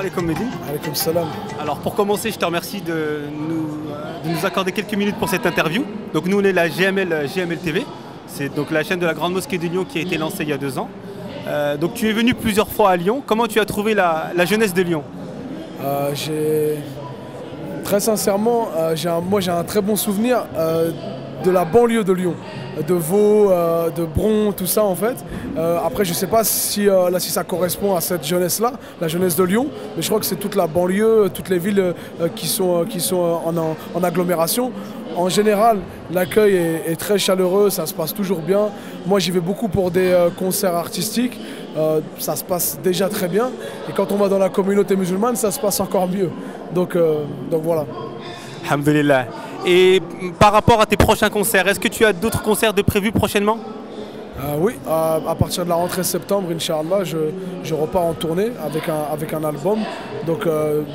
alaikum Medine. Alaykoum salam. Alors pour commencer, je te remercie de nous accorder quelques minutes pour cette interview. Donc nous on est la GML TV, c'est donc la chaîne de la Grande Mosquée de Lyon qui a été lancée il y a 2 ans. Donc tu es venu plusieurs fois à Lyon. Comment tu as trouvé la jeunesse de Lyon? Très sincèrement, moi j'ai un très bon souvenir de la banlieue de Lyon, de Vaud, de Bron, tout ça en fait. Après je ne sais pas si ça correspond à cette jeunesse-là, la jeunesse de Lyon, mais je crois que c'est toute la banlieue, toutes les villes qui sont en agglomération. En général, l'accueil est très chaleureux, ça se passe toujours bien. Moi j'y vais beaucoup pour des concerts artistiques, ça se passe déjà très bien. Et quand on va dans la communauté musulmane, ça se passe encore mieux. Donc voilà. Alhamdulillah. Et par rapport à tes prochains concerts, est-ce que tu as d'autres concerts de prévus prochainement? Oui, à partir de la rentrée septembre, Inch'Allah, je repars en tournée avec un album. Donc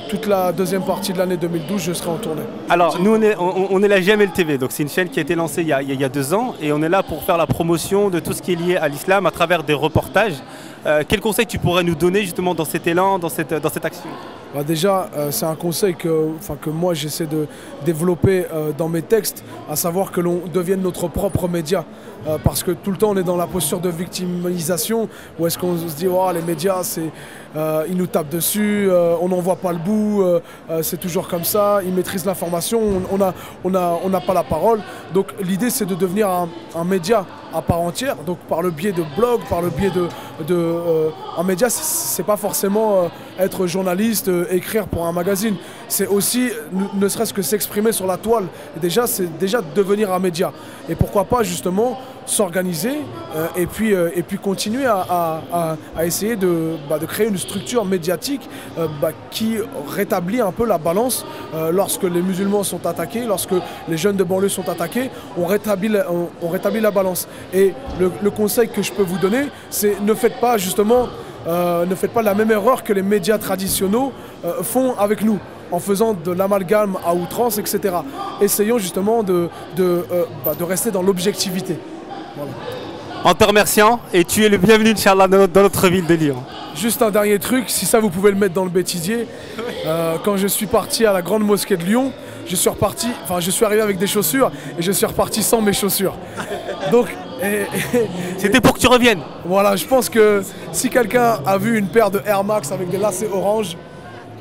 toute la deuxième partie de l'année 2012, je serai en tournée. Alors nous on est la GML TV, donc c'est une chaîne qui a été lancée il y a 2 ans et on est là pour faire la promotion de tout ce qui est lié à l'islam à travers des reportages. Quel conseil tu pourrais nous donner justement dans cet élan, dans cette action? Déjà, c'est un conseil que moi j'essaie de développer dans mes textes, à savoir que l'on devienne notre propre média. Parce que tout le temps on est dans la posture de victimisation, où est-ce qu'on se dit oh, les médias ils nous tapent dessus, on n'en voit pas le bout, c'est toujours comme ça, ils maîtrisent l'information, on n'a pas la parole. Donc l'idée c'est de devenir un média à part entière, donc par le biais de blogs, par le biais un média, c'est pas forcément être journaliste, écrire pour un magazine, c'est aussi ne serait-ce que s'exprimer sur la toile. Et déjà c'est devenir un média. Et pourquoi pas justement s'organiser et puis continuer à essayer de créer une structure médiatique qui rétablit un peu la balance lorsque les musulmans sont attaqués, lorsque les jeunes de banlieue sont attaqués, on rétablit la balance. Et le conseil que je peux vous donner, c'est ne faites pas la même erreur que les médias traditionnels font avec nous, en faisant de l'amalgame à outrance, etc. Essayons justement de rester dans l'objectivité. Voilà. En te remerciant, et tu es le bienvenu Inch'Allah dans notre ville de Lyon. Juste un dernier truc, si ça vous pouvez le mettre dans le bêtisier, quand je suis parti à la Grande Mosquée de Lyon, je suis arrivé avec des chaussures et je suis reparti sans mes chaussures. Donc, c'était pour que tu reviennes. Voilà, je pense que si quelqu'un a vu une paire de Air Max avec des lacets orange,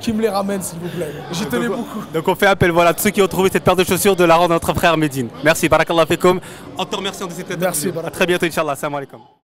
qui me les ramène s'il vous plaît. J'y tenais beaucoup. Donc on fait appel voilà, à tous ceux qui ont trouvé cette paire de chaussures de la rendre à notre frère Medine. Merci, barakallah fekoum. En te remerciant de cette interview. Merci, à très bientôt, Inch'Allah. Salam alaikum.